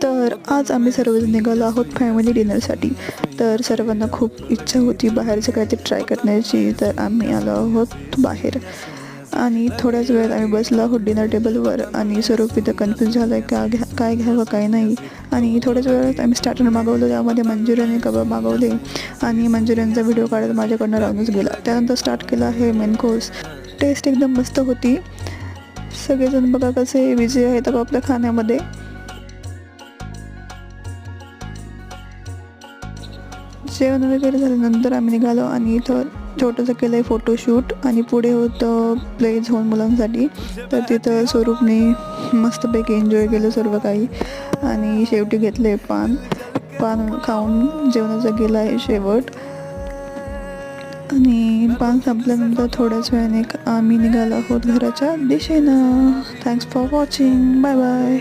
तर आज आम्ही सर्वजण निघालो आहोत फॅमिली डिनरसाठी. तर सर्वांना खूप इच्छा होती बाहेरचं काहीतरी ट्राय करण्याची, तर आम्ही आलो आहोत बाहेर. आणि थोड्याच वेळात आम्ही बसलो आहोत डिनर टेबलवर आणि स्वरूप इथं कन्फ्यूज झालं आहे काय घ्यावं काय नाही. आणि थोड्याच वेळात आम्ही स्टार्टर मागवलं, त्यामध्ये मंचुरियन आणि कबाब मागवले आणि मंचुरियनचा व्हिडिओ काढत माझ्याकडनं राहूनच गेला. त्यानंतर स्टार्ट केला आहे मेन कोर्स. टेस्ट एकदम मस्त होती. सगळेजण बघा कसे बिझी आहेत आपल्या खाण्यामध्ये. जेवण वगैरे झाल्यानंतर आम्ही निघालो आणि इथं छोटंसं केलं आहे फोटोशूट आणि पुढे होतं प्ले झोन मुलांसाठी. तर तिथं स्वरूपने मस्तपैकी एन्जॉय केलं सर्व काही आणि शेवटी घेतले पान खाऊन जेवणाचा गेला आहे शेवट. आणि पान संपल्यानंतर थोड्याच वेळाने आम्ही निघालो आहोत घराच्या दिशेनं. Thanks for watching. Bye bye.